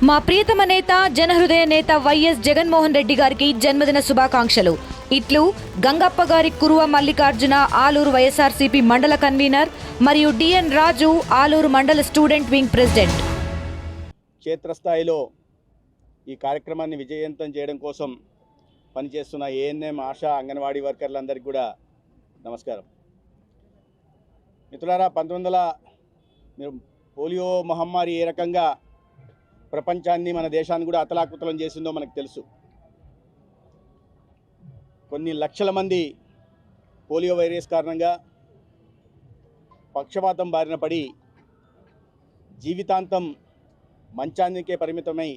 మా ప్రియతమ నేత జనహృదయ నేత వైఎస్ జగన్మోహన్ రెడ్డి గారికి జన్మదిన శుభాకాంక్షలు. ఇట్లు గంగప్ప గారి కురువ మల్లికార్జున ఆలూరు వైఎస్ఆర్సీపీ మండల కన్వీనర్ మరియు డిఎన్ రాజు ఆలూరు మండల స్టూడెంట్ వింగ్ ప్రెసిడెంట్. క్షేత్రస్థాయిలో ఈ కార్యక్రమాన్ని విజయవంతం చేయడం కోసం పనిచేస్తున్న ఏఎన్ఎం ఆశా అంగన్వాడీ వర్కర్లందరికీ కూడా నమస్కారం. మిత్రులారా, 1900 పోలియో మహమ్మారి ఏ రకంగా ప్రపంచాన్ని మన దేశాన్ని కూడా అతలాకుతలం చేసిందో మనకు తెలుసు. కొన్ని లక్షల మంది పోలియో వైరస్ కారణంగా పక్షపాతం బారిన పడి జీవితాంతం మంచానికే పరిమితమై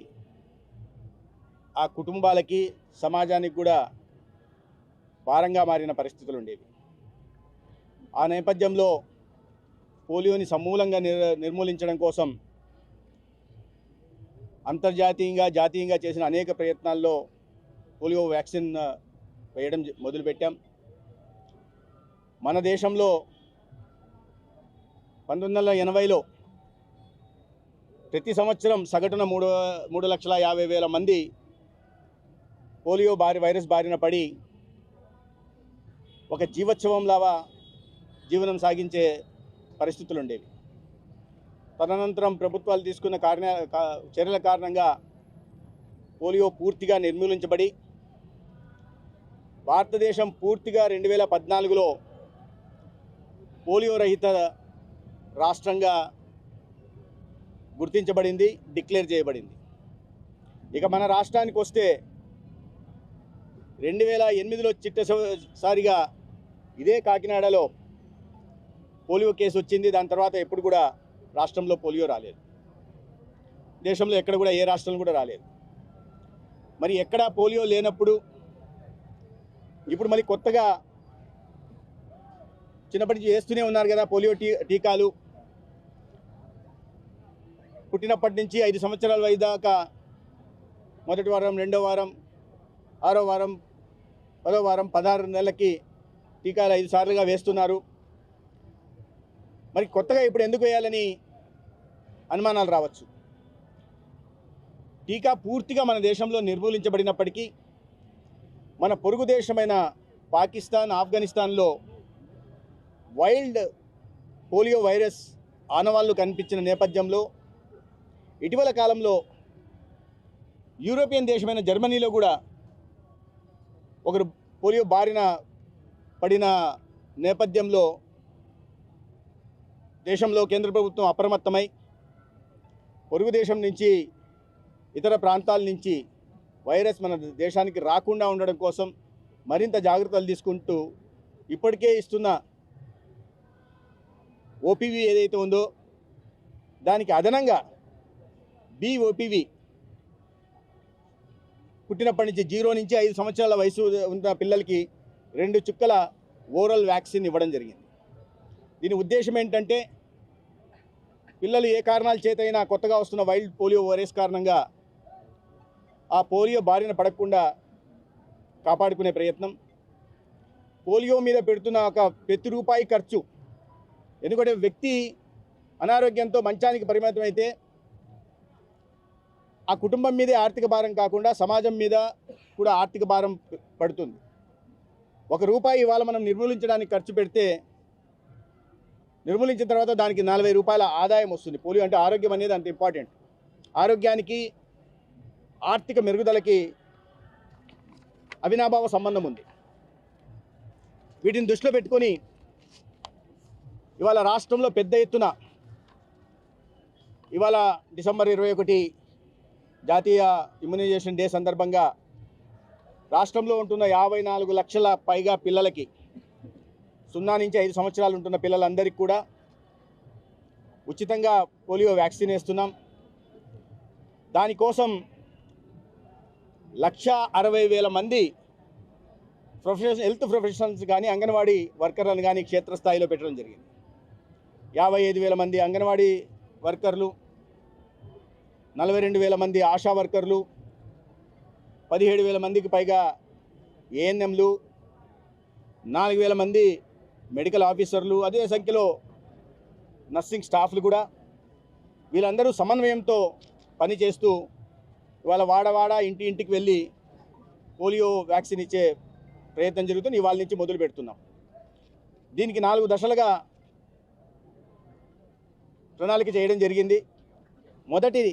ఆ కుటుంబాలకి సమాజానికి కూడా భారంగా మారిన పరిస్థితులు ఉండేవి. ఆ నేపథ్యంలో పోలియోని సమూలంగా నిర్మూలించడం కోసం అంతర్జాతీయంగా జాతీయంగా చేసిన అనేక ప్రయత్నాల్లో పోలియో వ్యాక్సిన్ వేయడం మొదలుపెట్టాం. మన దేశంలో 1980లో ప్రతి సంవత్సరం సగటున 3,50,000 మంది పోలియో వైరస్ బారిన పడి ఒక జీవోత్సవంలాగా జీవనం సాగించే పరిస్థితులు ఉండేవి. తదనంతరం ప్రభుత్వాలు తీసుకున్న చర్యల కారణంగా పోలియో పూర్తిగా నిర్మూలించబడి భారతదేశం పూర్తిగా 2014లో పోలియో రహిత రాష్ట్రంగా గుర్తించబడింది, డిక్లేర్ చేయబడింది. ఇక మన రాష్ట్రానికి వస్తే 2008లో చిట్టసారిగా ఇదే కాకినాడలో పోలియో కేసు వచ్చింది. దాని తర్వాత ఎప్పుడు కూడా రాష్ట్రంలో పోలియో రాలేదు. దేశంలో ఎక్కడ కూడా ఏ రాష్ట్రంలో కూడా రాలేదు. మరి ఎక్కడ పోలియో లేనప్పుడు ఇప్పుడు మళ్ళీ కొత్తగా చిన్నప్పటి నుంచి వేస్తూనే ఉన్నారు కదా పోలియో టీకాలు. పుట్టినప్పటి నుంచి 5 సంవత్సరాల వయసు దాకా మొదటి వారం, రెండో వారం, 6వ వారం, 10వ వారం, 16 నెలలకి టీకాలు 5 సార్లుగా వేస్తున్నారు. మరి కొత్తగా ఇప్పుడు ఎందుకు వేయాలని అనుమానాలు రావచ్చు. టీకా పూర్తిగా మన దేశంలో నిర్మూలించబడినప్పటికీ మన పొరుగు దేశమైన పాకిస్తాన్, ఆఫ్ఘనిస్తాన్లో వైల్డ్ పోలియో వైరస్ ఆనవాళ్లు కనిపించిన నేపథ్యంలో ఇటీవల కాలంలో యూరోపియన్ దేశమైన జర్మనీలో కూడా ఒకరు పోలియో బారిన పడిన నేపథ్యంలో దేశంలో కేంద్ర ప్రభుత్వం అప్రమత్తమై పొరుగు దేశం నుంచి, ఇతర ప్రాంతాల నుంచి వైరస్ మన దేశానికి రాకుండా ఉండడం కోసం మరింత జాగ్రత్తలు తీసుకుంటూ ఇప్పటికే ఇస్తున్న ఓపీవీ ఏదైతే ఉందో దానికి అదనంగా BOPV పుట్టినప్పటి నుంచి 0 నుంచి 5 సంవత్సరాల వయసు ఉన్న పిల్లలకి 2 చుక్కల ఓరల్ వ్యాక్సిన్ ఇవ్వడం జరిగింది. దీని ఉద్దేశం ఏంటంటే పిల్లలు ఏ కారణాల చేతైనా కొత్తగా వస్తున్న వైల్డ్ పోలియో వైరస్ కారణంగా ఆ పోలియో బారిన పడకుండా కాపాడుకునే ప్రయత్నం. పోలియో మీద పెడుతున్న ప్రతి రూపాయి ఖర్చు, ఎందుకంటే వ్యక్తి అనారోగ్యంతో మంచానికి పరిమితమైతే ఆ కుటుంబం మీదే ఆర్థిక భారం కాకుండా సమాజం మీద కూడా ఆర్థిక భారం పడుతుంది. ₹1 ఇవాళ మనం నిర్మూలించడానికి ఖర్చు పెడితే నిర్మూలించిన తర్వాత దానికి ₹40 ఆదాయం వస్తుంది. పోలియో అంటే ఆరోగ్యం అనేది అంత ఇంపార్టెంట్. ఆరోగ్యానికి ఆర్థిక మెరుగుదలకి అవినాభావ సంబంధం ఉంది. వీటిని దృష్టిలో పెట్టుకొని ఇవాళ రాష్ట్రంలో పెద్ద ఎత్తున ఇవాళ డిసెంబర్ 21 జాతీయ ఇమ్యునైజేషన్ డే సందర్భంగా రాష్ట్రంలో ఉంటున్న 54 లక్షల పైగా పిల్లలకి 0 నుంచి 5 సంవత్సరాలు ఉంటున్న పిల్లలందరికీ కూడా ఉచితంగా పోలియో వ్యాక్సిన్ వేస్తున్నాం. దానికోసం 1,60,000 మంది హెల్త్ ప్రొఫెషనల్స్ కానీ అంగన్వాడీ వర్కర్లను కానీ క్షేత్రస్థాయిలో పెట్టడం జరిగింది. 55,000 మంది అంగన్వాడీ వర్కర్లు, 42,000 మంది ఆశా వర్కర్లు, 17,000 మందికి పైగా ఏఎన్ఎంలు, 4,000 మంది మెడికల్ ఆఫీసర్లు, అదే సంఖ్యలో నర్సింగ్ స్టాఫ్లు కూడా వీళ్ళందరూ సమన్వయంతో పని చేస్తూ ఇవాళ వాడవాడ ఇంటికి వెళ్ళి పోలియో వ్యాక్సిన్ ఇచ్చే ప్రయత్నం జరుగుతుంది. ఇవాళ నుంచి మొదలు పెడుతున్నాం. దీనికి 4 దశలుగా ప్రణాళిక చేయడం జరిగింది. మొదటిది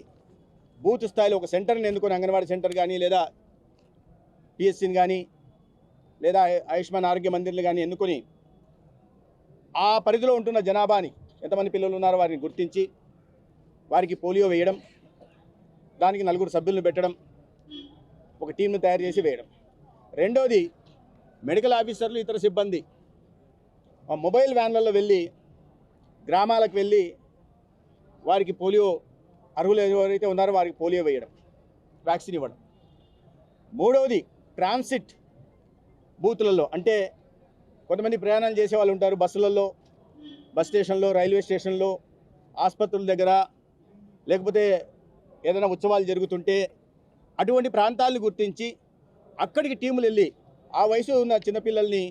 బూత్ స్థాయిలో ఒక సెంటర్ని ఎన్నుకొని, అంగన్వాడీ సెంటర్ కానీ లేదా పిఎస్సిని కానీ లేదా ఆయుష్మాన్ ఆరోగ్య మందిర్లు కానీ ఎన్నుకొని ఆ పరిధిలో ఉంటున్న జనాభాని ఎంతమంది పిల్లలు ఉన్నారో వారిని గుర్తించి వారికి పోలియో వేయడం, దానికి 4 సభ్యులను పెట్టడం, ఒక టీంను తయారు చేసి వేయడం. రెండోది మెడికల్ ఆఫీసర్లు ఇతర సిబ్బంది ఆ మొబైల్ వ్యాన్లలో వెళ్ళి గ్రామాలకు వెళ్ళి వారికి పోలియో అర్హులు ఎవరైతే ఉన్నారో వారికి పోలియో వేయడం, వ్యాక్సిన్ ఇవ్వడం. మూడవది ట్రాన్సిట్ బూతులలో, అంటే కొంతమంది ప్రయాణాలు చేసే వాళ్ళు ఉంటారు బస్సులలో, బస్ స్టేషన్లో, రైల్వే స్టేషన్లో, ఆసుపత్రుల దగ్గర, లేకపోతే ఏదైనా ఉత్సవాలు జరుగుతుంటే అటువంటి ప్రాంతాలను గుర్తించి అక్కడికి టీములు వెళ్ళి ఆ వయసు ఉన్న చిన్నపిల్లల్ని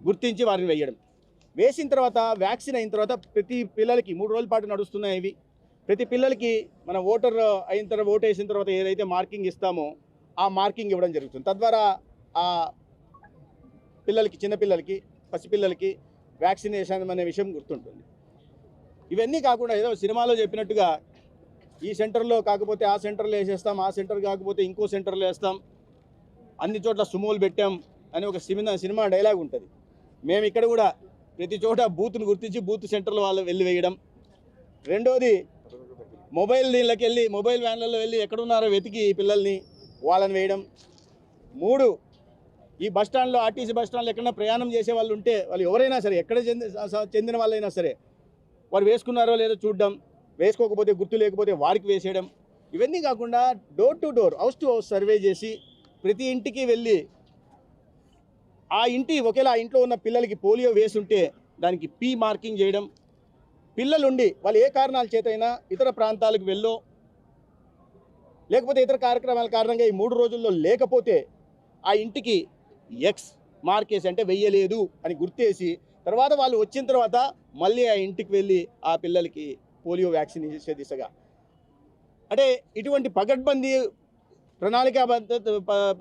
గుర్తించి వారిని వేయడం. వేసిన తర్వాత వ్యాక్సిన్ అయిన తర్వాత ప్రతి పిల్లలకి 3 రోజుల పాటు నడుస్తున్నాయి ఇవి. ప్రతి పిల్లలకి మన ఓటు వేసిన తర్వాత ఏదైతే మార్కింగ్ ఇస్తామో ఆ మార్కింగ్ ఇవ్వడం జరుగుతుంది. తద్వారా ఆ పిల్లలకి, చిన్నపిల్లలకి, పసిపిల్లలకి వ్యాక్సినేషన్ అనే విషయం గుర్తుంటుంది. ఇవన్నీ కాకుండా ఏదో సినిమాలో చెప్పినట్టుగా ఈ సెంటర్లో కాకపోతే ఆ సెంటర్లో వేసేస్తాం, ఆ సెంటర్ కాకపోతే ఇంకో సెంటర్లో వేస్తాం, అన్ని చోట్ల సుమోలు పెట్టాం అని ఒక సినిమా డైలాగ్ ఉంటుంది. మేము ఇక్కడ కూడా ప్రతి చోట బూత్ను గుర్తించి బూత్ సెంటర్లో వాళ్ళు వెళ్ళి వేయడం. రెండోది మొబైల్ వ్యాన్లలో వెళ్ళి ఎక్కడున్నారో వెతికి ఈ పిల్లల్ని వాళ్ళని వేయడం. 3 ఈ బస్టాండ్లో, ఆర్టీసీ బస్టాండ్లో ఎక్కడైనా ప్రయాణం చేసే వాళ్ళు ఉంటే వాళ్ళు ఎవరైనా సరే, ఎక్కడ చెందిన వాళ్ళైనా సరే, వారు వేసుకున్నారో లేదో చూడడం, వేసుకోకపోతే గుర్తు లేకపోతే వారికి వేసేయడం. ఇవన్నీ కాకుండా door to door, house to house survey చేసి ప్రతి ఇంటికి వెళ్ళి ఆ ఒకేలా ఆ ఇంట్లో ఉన్న పిల్లలకి పోలియో వేసుంటే దానికి పీ మార్కింగ్ చేయడం. పిల్లలుండి వాళ్ళు ఏ కారణాల చేతైనా ఇతర ప్రాంతాలకు వెళ్ళో లేకపోతే ఇతర కార్యక్రమాల కారణంగా ఈ 3 రోజుల్లో లేకపోతే ఆ ఇంటికి ఎక్స్ మార్కేసి, అంటే వెయ్యలేదు అని గుర్తేసి తర్వాత వాళ్ళు వచ్చిన తర్వాత మళ్ళీ ఆ ఇంటికి వెళ్ళి ఆ పిల్లలకి పోలియో వ్యాక్సిన్ ఇచ్చే దిశగా, అంటే ఇటువంటి పగడ్బందీ ప్రణాళికా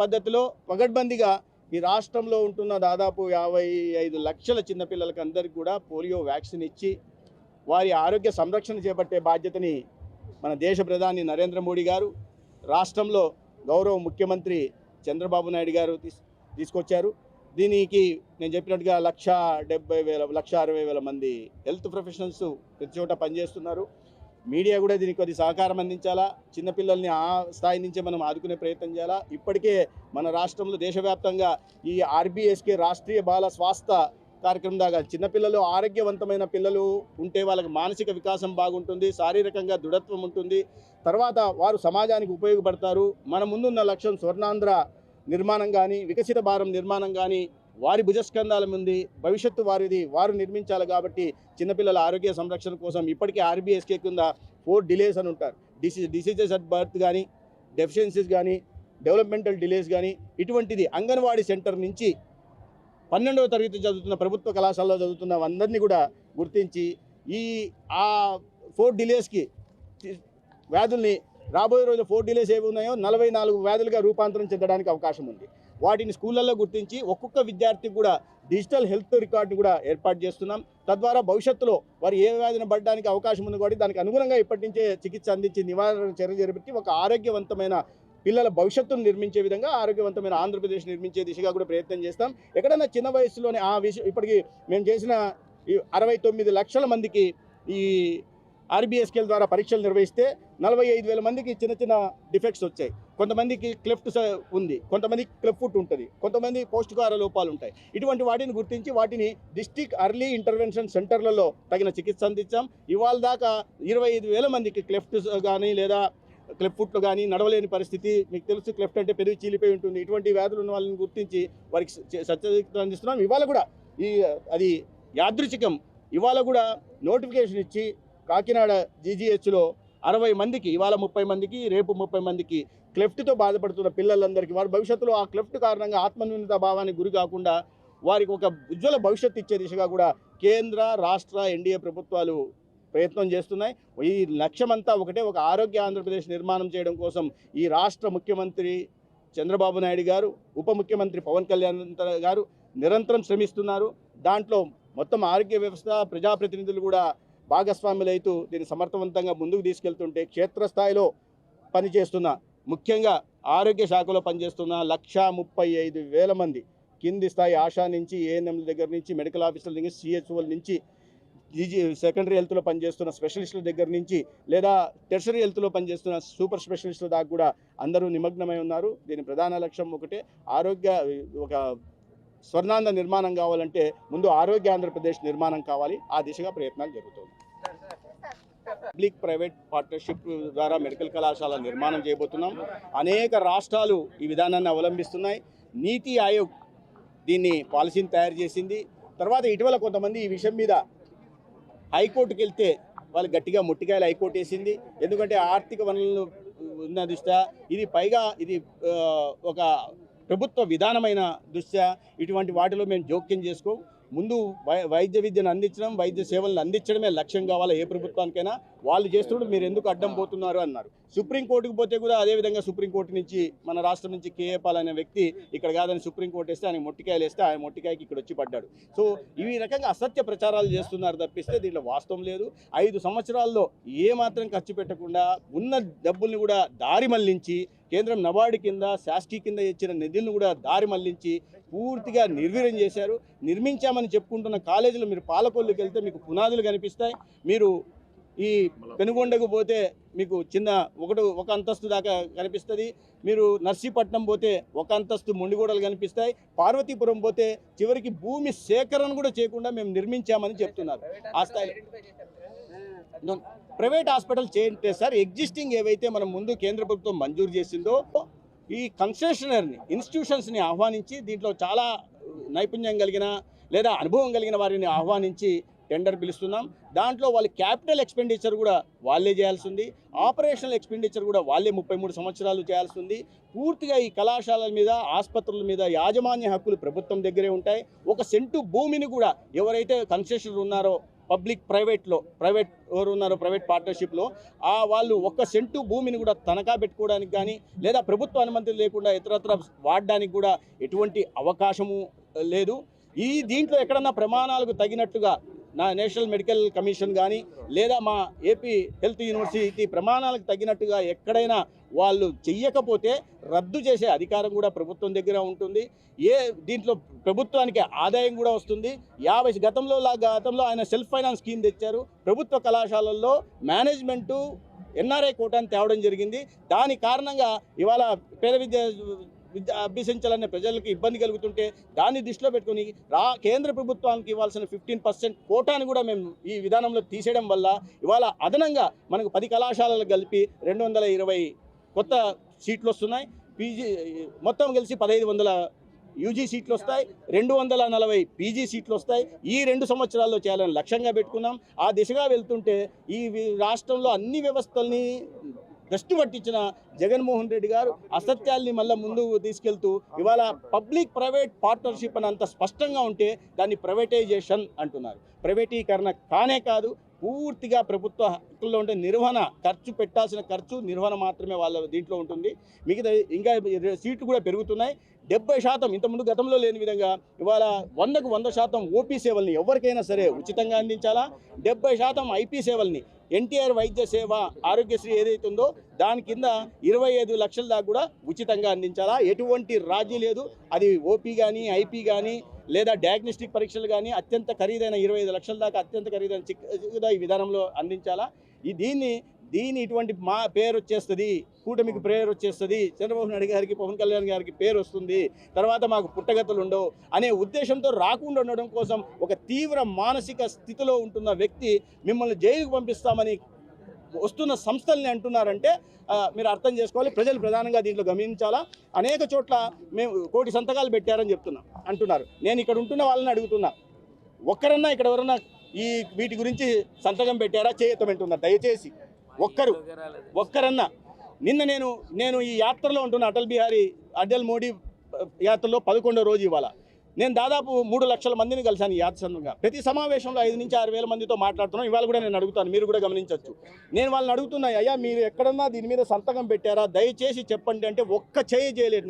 పద్ధతిలో పగడ్బందీగా ఈ రాష్ట్రంలో ఉంటున్న దాదాపు 55 లక్షల చిన్నపిల్లలకి అందరికీ కూడా పోలియో వ్యాక్సిన్ ఇచ్చి వారి ఆరోగ్య సంరక్షణ చేపట్టే బాధ్యతని మన దేశ ప్రధాని నరేంద్ర మోడీ గారు, రాష్ట్రంలో గౌరవ ముఖ్యమంత్రి చంద్రబాబు నాయుడు గారు తీసుకొచ్చారు. దీనికి నేను చెప్పినట్టుగా 1,60,000 మంది హెల్త్ ప్రొఫెషనల్స్ ప్రతి చోట పనిచేస్తున్నారు. మీడియా కూడా దీనికి కొద్ది సహకారం అందించాలా, చిన్నపిల్లల్ని ఆ స్థాయి నుంచే మనం ఆదుకునే ప్రయత్నం చేయాలా. ఇప్పటికే మన రాష్ట్రంలో దేశవ్యాప్తంగా ఈ ఆర్బీఎస్కే రాష్ట్రీయ బాల స్వాస్థ్య కార్యక్రమం దాకా చిన్నపిల్లలు, ఆరోగ్యవంతమైన పిల్లలు ఉంటే వాళ్ళకి మానసిక వికాసం బాగుంటుంది, శారీరకంగా దృఢత్వం ఉంటుంది, తర్వాత వారు సమాజానికి ఉపయోగపడతారు. మన ముందున్న లక్ష్యం స్వర్ణాంధ్ర నిర్మాణం కానీ, వికసిత భారతం నిర్మాణం కానీ వారి భుజస్కంధాల ముందు భవిష్యత్తు వారిది, వారు నిర్మించాలి. కాబట్టి చిన్నపిల్లల ఆరోగ్య సంరక్షణ కోసం ఇప్పటికే ఆర్బీఎస్కే కింద 4 డిలేస్ అని ఉంటారు. డిసీజెస్ అట్ బర్త్ కానీ, డెఫిషియన్సీస్ కానీ, డెవలప్మెంటల్ డిలేస్ కానీ, ఇటువంటిది అంగన్వాడీ సెంటర్ నుంచి 12వ తరగతి చదువుతున్న ప్రభుత్వ కళాశాలలో చదువుతున్న అందరినీ కూడా గుర్తించి ఆ 4 డిలేస్కి వ్యాధుల్ని రాబోయే రోజు 4 డిలేస్ ఏవి ఉన్నాయో 44 వ్యాధులుగా రూపాంతరం చెందడానికి అవకాశం ఉంది. వాటిని స్కూళ్ళల్లో గుర్తించి ఒక్కొక్క విద్యార్థికి కూడా డిజిటల్ హెల్త్ రికార్డు కూడా ఏర్పాటు చేస్తున్నాం. తద్వారా భవిష్యత్తులో వారు ఏ వ్యాధిని పడడానికి అవకాశం ఉంది కాబట్టి దానికి అనుగుణంగా ఇప్పటి నుంచే చికిత్స అందించి నివారణ చర్య చేపట్టి ఒక ఆరోగ్యవంతమైన పిల్లల భవిష్యత్తును నిర్మించే విధంగా, ఆరోగ్యవంతమైన ఆంధ్రప్రదేశ్ నిర్మించే దిశగా కూడా ప్రయత్నం చేస్తాం. ఎక్కడైనా చిన్న వయసులోనే ఆ విషయం ఇప్పటికీ మేము చేసిన 69 లక్షల మందికి ఈ ఆర్బీఎస్కేల ద్వారా పరీక్షలు నిర్వహిస్తే 45,000 మందికి చిన్న చిన్న డిఫెక్ట్స్ వచ్చాయి. కొంతమందికి క్లెఫ్ట్ ఉంది, కొంతమందికి క్లెఫ్ట్ ఫుట్ ఉంటుంది, కొంతమంది పౌష్టికాహార లోపాలు ఉంటాయి. ఇటువంటి వాటిని గుర్తించి వాటిని డిస్ట్రిక్ట్ ఎర్లీ ఇంటర్వెన్షన్ సెంటర్లలో తగిన చికిత్స అందించాం. ఇవాళ దాకా 25,000 మందికి క్లెఫ్ట్ కానీ లేదా క్లెఫ్ట్ ఫుట్లు కానీ, నడవలేని పరిస్థితి, మీకు తెలుసు క్లెఫ్ట్ అంటే పెరిగి చీలిపోయి ఉంటుంది, ఇటువంటి వ్యాధులు ఉన్న వాళ్ళని గుర్తించి వారికి సత్యచికిత్స అందిస్తున్నాం. ఇవాళ కూడా అది యాదృచ్ఛికం. ఇవాళ కూడా నోటిఫికేషన్ ఇచ్చి కాకినాడ జీజీహెచ్లో 60 మందికి, ఇవాళ 30 మందికి, రేపు 30 మందికి క్లెఫ్ట్తో బాధపడుతున్న పిల్లలందరికీ వారి భవిష్యత్తులో ఆ క్లెఫ్ట్ కారణంగా ఆత్మన్యూనత భావానికి గురి కాకుండా వారికి ఒక ఉజ్వల భవిష్యత్తు ఇచ్చే దిశగా కూడా కేంద్ర రాష్ట్ర ఎన్డీఏ ప్రభుత్వాలు ప్రయత్నం చేస్తున్నాయి. ఈ లక్ష్యమంతా ఒకటే, ఒక ఆరోగ్య ఆంధ్రప్రదేశ్ నిర్మాణం చేయడం కోసం ఈ రాష్ట్ర ముఖ్యమంత్రి చంద్రబాబు నాయుడు గారు, ఉప ముఖ్యమంత్రి పవన్ కళ్యాణ్ గారు నిరంతరం శ్రమిస్తున్నారు. దాంట్లో మొత్తం ఆరోగ్య వ్యవస్థ, ప్రజాప్రతినిధులు కూడా భాగస్వాములైతూ దీన్ని సమర్థవంతంగా ముందుకు తీసుకెళ్తుంటే, క్షేత్రస్థాయిలో పనిచేస్తున్న, ముఖ్యంగా ఆరోగ్య శాఖలో పనిచేస్తున్న 135,000 మంది, కింది స్థాయి ఆశా నుంచి, ఏఎన్ఎంల దగ్గర నుంచి, మెడికల్ ఆఫీసర్ల దగ్గర, సిహెచ్ఓల నుంచి, సెకండరీ హెల్త్లో పనిచేస్తున్న స్పెషలిస్టుల దగ్గర నుంచి, లేదా టెర్షరీ హెల్త్లో పనిచేస్తున్న సూపర్ స్పెషలిస్టుల దాకా కూడా అందరూ నిమగ్నమై ఉన్నారు. దీని ప్రధాన లక్ష్యం ఒకటే, ఒక స్వర్ణాంధ్ర నిర్మాణం కావాలంటే ముందు ఆరోగ్య ఆంధ్రప్రదేశ్ నిర్మాణం కావాలి. ఆ దిశగా ప్రయత్నాలు జరుగుతుంది. పబ్లిక్ ప్రైవేట్ పార్ట్నర్షిప్ ద్వారా మెడికల్ కళాశాల నిర్మాణం చేయబోతున్నాం. అనేక రాష్ట్రాలు ఈ విధానాన్ని అవలంబిస్తున్నాయి. నీతి ఆయోగ్ దీన్ని పాలసీని తయారు చేసింది. తర్వాత ఇటీవల కొంతమంది ఈ విషయం మీద హైకోర్టుకి వెళ్తే వాళ్ళు గట్టిగా ముట్టికాయలు హైకోర్టు వేసింది. ఎందుకంటే ఆర్థిక వనరులు ఉన్న దృష్ట్యా, ఇది ఒక ప్రభుత్వ విధానమైన దృష్ట్యా ఇటువంటి వాటిలో మేము జోక్యం చేసుకోం. ముందు వైద్య విద్యను అందించడం, వైద్య సేవలను అందించడమే లక్ష్యం కావాలా ఏ ప్రభుత్వానికైనా. వాళ్ళు చేస్తున్నప్పుడు మీరు ఎందుకు అడ్డం పోతున్నారు అన్నారు. సుప్రీంకోర్టుకు పోతే కూడా అదేవిధంగా సుప్రీంకోర్టు నుంచి, మన రాష్ట్రం నుంచి కేఏ పాల్ అనే వ్యక్తి ఇక్కడ కాదని సుప్రీంకోర్టు వేస్తే ఆయన మొట్టికాయలు వేస్తే ఆయన మొట్టికాయకి ఇక్కడ వచ్చి పడ్డాడు. సో ఈ రకంగా అసత్య ప్రచారాలు చేస్తున్నారు తప్పిస్తే దీంట్లో వాస్తవం లేదు. 5 సంవత్సరాల్లో ఏమాత్రం ఖర్చు పెట్టకుండా ఉన్న డబ్బుల్ని కూడా దారి మళ్లించి, కేంద్రం నబార్డు కింద, శాస్కీ కింద ఇచ్చిన నిధులను కూడా దారి మళ్లించి పూర్తిగా నిర్వీర్యం చేశారు. నిర్మించామని చెప్పుకుంటున్న కాలేజీలు మీరు పాలకొల్లుకి వెళ్తే మీకు పునాదులు కనిపిస్తాయి. మీరు ఈ పెనుగొండకు పోతే మీకు ఒక అంతస్తు దాకా కనిపిస్తుంది. మీరు నర్సీపట్నం పోతే ఒక అంతస్తు మొండిగోడలు కనిపిస్తాయి. పార్వతీపురం పోతే చివరికి భూమి సేకరణ కూడా చేయకుండా మేము నిర్మించామని చెప్తున్నారు. ఆ స్థాయి ప్రైవేట్ హాస్పిటల్ చేయంటే సార్, ఎగ్జిస్టింగ్ ఏవైతే మనం ముందు కేంద్ర ప్రభుత్వం మంజూరు చేసిందో ఈ కన్సెషనర్ని, ఇన్స్టిట్యూషన్స్ని ఆహ్వానించి, దీంట్లో చాలా నైపుణ్యం కలిగిన లేదా అనుభవం కలిగిన వారిని ఆహ్వానించి టెండర్ పిలుస్తున్నాం. దాంట్లో వాళ్ళు క్యాపిటల్ ఎక్స్పెండిచర్ కూడా వాళ్ళే చేయాల్సి ఉంది. ఆపరేషనల్ ఎక్స్పెండిచర్ కూడా వాళ్ళే 33 సంవత్సరాలు చేయాల్సి ఉంది. పూర్తిగా ఈ కళాశాలల మీద, ఆసుపత్రుల మీద యాజమాన్య హక్కులు ప్రభుత్వం దగ్గరే ఉంటాయి. 1 సెంటు భూమిని కూడా ఎవరైతే కన్సెషనర్ ఉన్నారో, ప్రైవేట్ ఎవరు ఉన్నారో ప్రైవేట్ పార్ట్నర్షిప్లో, వాళ్ళు 1 సెంటు భూమిని కూడా తనఖా పెట్టుకోవడానికి కానీ, లేదా ప్రభుత్వ అనుమతి లేకుండా ఇతరత్ర వాడడానికి కూడా ఎటువంటి అవకాశము లేదు. దీంట్లో ఎక్కడన్నా ప్రమాణాలకు తగినట్టుగా నేషనల్ మెడికల్ కమిషన్ కానీ, లేదా మా ఏపీ హెల్త్ యూనివర్సిటీ ప్రమాణాలకు తగినట్టుగా ఎక్కడైనా వాళ్ళు చెయ్యకపోతే రద్దు చేసే అధికారం కూడా ప్రభుత్వం దగ్గర ఉంటుంది. దీంట్లో ప్రభుత్వానికి ఆదాయం కూడా వస్తుంది. గతంలో ఆయన సెల్ఫ్ ఫైనాన్స్ స్కీమ్ తెచ్చారు. ప్రభుత్వ కళాశాలల్లో మేనేజ్మెంటు ఎన్ఆర్ఐ కోటాను తేవడం జరిగింది. దాని కారణంగా ఇవాళ పేద విద్య అభ్యసించాలనే ప్రజలకు ఇబ్బంది కలుగుతుంటే దాన్ని దృష్టిలో పెట్టుకుని కేంద్ర ప్రభుత్వానికి ఇవ్వాల్సిన 15% కోటాను కూడా మేము ఈ విధానంలో తీసేయడం వల్ల ఇవాళ అదనంగా మనకు 10 కళాశాలలకు కలిపి 220 కొత్త సీట్లు వస్తున్నాయి. మొత్తం కలిసి 1500 యూజీ సీట్లు వస్తాయి, 240 పీజీ సీట్లు వస్తాయి. ఈ 2 సంవత్సరాల్లో చేయాలని లక్ష్యంగా పెట్టుకున్నాం. ఆ దిశగా వెళ్తుంటే ఈ రాష్ట్రంలో అన్ని వ్యవస్థల్ని దృష్టి పట్టించిన జగన్మోహన్ రెడ్డి గారు అసత్యాల్ని మళ్ళీ ముందుకు తీసుకెళ్తూ ఇవాళ పబ్లిక్ ప్రైవేట్ పార్ట్నర్షిప్ అని అంత స్పష్టంగా ఉంటే దాన్ని ప్రైవేటైజేషన్ అంటున్నారు. ప్రైవేటీకరణ కానే కాదు, పూర్తిగా ప్రభుత్వ హక్కుల్లో ఉండే నిర్వహణ, పెట్టాల్సిన ఖర్చు నిర్వహణ మాత్రమే వాళ్ళ దీంట్లో ఉంటుంది. మిగతా ఇంకా సీట్లు కూడా పెరుగుతున్నాయి. 70% ఇంతకుముందు గతంలో లేని విధంగా ఇవాళ 100కు 100% ఓపీ సేవల్ని ఎవరికైనా సరే ఉచితంగా అందించాలా. 70% ఐపీ సేవల్ని, ఎన్టీఆర్ వైద్య సేవ ఆరోగ్యశ్రీ ఏదైతే ఉందో దాని కింద 25 లక్షల దాకా కూడా ఉచితంగా అందించాలా. ఎటువంటి రాజీ లేదు. అది ఓపీ కానీ, ఐపీ కానీ, లేదా డయాగ్నోస్టిక్ పరీక్షలు కానీ అత్యంత ఖరీదైన 25 లక్షల దాకా అత్యంత ఖరీదైన ఈ విధానంలో అందించాలా. దీని ఇటువంటి మా పేరు వచ్చేస్తుంది, కూటమికి పేరు వచ్చేస్తుంది, చంద్రబాబు నాయుడు గారికి, పవన్ కళ్యాణ్ గారికి పేరు వస్తుంది, తర్వాత మాకు పుట్టగతులు ఉండవు అనే ఉద్దేశంతో రాకుండా ఉండడం కోసం ఒక తీవ్ర మానసిక స్థితిలో ఉంటున్న వ్యక్తి మిమ్మల్ని జైలుకు పంపిస్తామని వస్తున్న సంస్థల్ని అంటున్నారంటే మీరు అర్థం చేసుకోవాలి. ప్రజలు ప్రధానంగా దీంట్లో గమనించాలా. అనేక చోట్ల మేము 1 కోటి సంతకాలు పెట్టారని అంటున్నారు. నేను ఇక్కడ ఉంటున్న వాళ్ళని అడుగుతున్నా, ఒక్కరన్నా ఇక్కడ ఎవరన్నా వీటి గురించి సంతకం పెట్టారా? చేయతమంటున్నారు. దయచేసి ఒక్కరన్నా. నిన్న నేను ఈ యాత్రలో ఉంటున్న అటల్ మోడీ యాత్రలో 11వ రోజు ఇవాళ నేను దాదాపు 3 లక్షల మందిని కలిశాను ఈ యాత్సంగా. ప్రతి సమావేశంలో 5 నుంచి 6 వేల మందితో మాట్లాడుతున్నాం. ఇవాళ కూడా నేను అడుగుతాను, మీరు కూడా గమనించవచ్చు. నేను వాళ్ళని అడుగుతున్నా, అయ్యా మీరు ఎక్కడన్నా దీని మీద సంతకం పెట్టారా, దయచేసి చెప్పండి అంటే ఒక్క చెయ్యి చేయలేదు.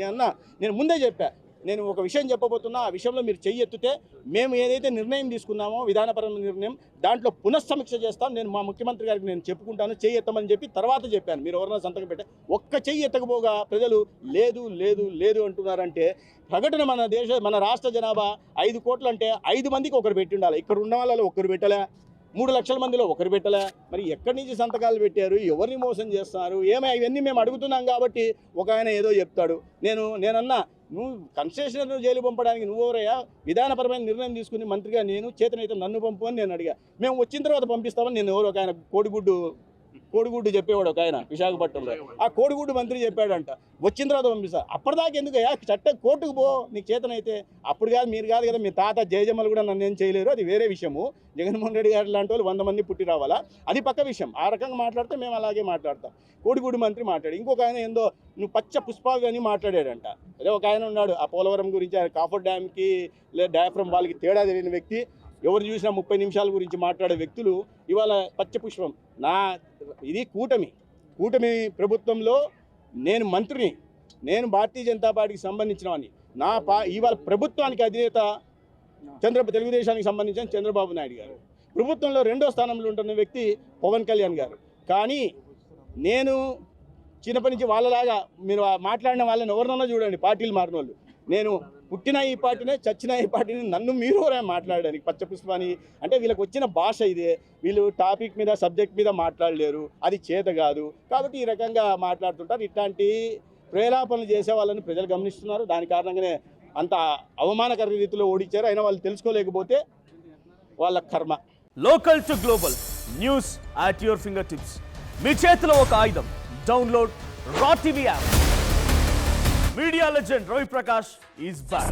నేను ముందే చెప్పా, నేను ఒక విషయం చెప్పబోతున్నా, ఆ విషయంలో మీరు చెయ్యి ఎత్తితే మేము ఏదైతే నిర్ణయం తీసుకున్నామో విధానపరమైన నిర్ణయం దాంట్లో పునఃసమీక్ష చేస్తాం. నేను మా ముఖ్యమంత్రి గారికి నేను చెప్పుకుంటాను, చెయ్యి ఎత్తమని చెప్పి తర్వాత చెప్పాను. మీరు ఎవరైనా సంతకం పెట్టే ఒక్క చెయ్యి ఎత్తకపోగా ప్రజలు లేదు లేదు లేదు అంటున్నారంటే సగటున మన రాష్ట్ర జనాభా 5 కోట్లు అంటే 5 మందికి ఒకరు పెట్టి ఉండాలి. ఇక్కడ ఉన్న వాళ్ళలో ఒకరు పెట్టలే, 3 లక్షల మందిలో ఒకరు పెట్టలే. మరి ఎక్కడి నుంచి సంతకాలు పెట్టారు, ఎవరిని మోసం చేస్తున్నారు, ఇవన్నీ మేము అడుగుతున్నాం. కాబట్టి ఒక ఆయన ఏదో చెప్తాడు. నేనన్నా, నువ్వు కన్సెషన్ జైలు పంపడానికి నువ్వెవరయ్యా? విధానపరమైన నిర్ణయం తీసుకుని మంత్రిగా నేను చేతనైతే నన్ను పంపు అని నేను అడిగా. మేము వచ్చిన తర్వాత పంపిస్తామని నేను ఎవరు ఒక ఆయన కోడిగుడ్డు చెప్పేవాడు ఒక ఆయన విశాఖపట్నంలో. ఆ కోడిగుడ్డు మంత్రి చెప్పాడంట వచ్చిన తర్వాత పంపిస్తా. అప్పటిదాకా ఎందుకయ్యా, కోర్టుకు పో నీకు చేతనైతే. అప్పుడు కాదు, మీరు కాదు కదా, మీ తాత జయజమ్మలు కూడా నన్ను ఏం చేయలేరు, అది వేరే విషయము. జగన్మోహన్ రెడ్డి గారు లాంటి వాళ్ళు 100 మంది పుట్టి రావాలా, అది పక్క విషయం. ఆ రకంగా మాట్లాడితే మేము అలాగే మాట్లాడతాం. కోడిగుడ్డు మంత్రి మాట్లాడి ఇంకొక ఆయన ఏందో నువ్వు పచ్చ పుష్పాలు అని మాట్లాడాడంట. అదే ఒక ఆయన ఉన్నాడు ఆ పోలవరం గురించి, ఆయన కాఫర్ డ్యామ్కి లేదా డయాఫ్రమ్ వాళ్ళకి తేడా తెలియని వ్యక్తి, ఎవరు చూసినా 30 నిమిషాల గురించి మాట్లాడే వ్యక్తులు ఇవాళ పచ్చపుష్పం. ఇది కూటమి ప్రభుత్వంలో నేను మంత్రిని, నేను భారతీయ జనతా పార్టీకి సంబంధించినవాడిని. ఇవాళ ప్రభుత్వానికి అధినేత తెలుగుదేశానికి సంబంధించిన చంద్రబాబు నాయుడు గారు. ప్రభుత్వంలో 2వ స్థానంలో ఉంటున్న వ్యక్తి పవన్ కళ్యాణ్ గారు. కానీ నేను చిన్నప్పటి నుంచి వాళ్ళలాగా మీరు మాట్లాడిన వాళ్ళని ఎవరినన్నా చూడండి, పార్టీలు మారిన వాళ్ళు. నేను పుట్టిన ఈ పార్టీనే, చచ్చిన ఈ పార్టీని, నన్ను మీరు మాట్లాడడానికి పచ్చపుష్పాని అంటే వీళ్ళకి వచ్చిన భాష ఇదే. వీళ్ళు టాపిక్ మీద సబ్జెక్ట్ మీద మాట్లాడలేరు, అది చేత కాదు. కాబట్టి ఈ రకంగా మాట్లాడుతుంటారు. ఇట్లాంటి ప్రేలాపనలు చేసే వాళ్ళని ప్రజలు గమనిస్తున్నారు. దాని కారణంగానే అంత అవమానకర రీతిలో ఓడించారు. అయినా వాళ్ళు తెలుసుకోలేకపోతే వాళ్ళ కర్మ. Local to global news at your finger tips. మీ చేతిలో ఒక ఆయుధం. Download raw TV app. Media legend Ravi Prakash is back.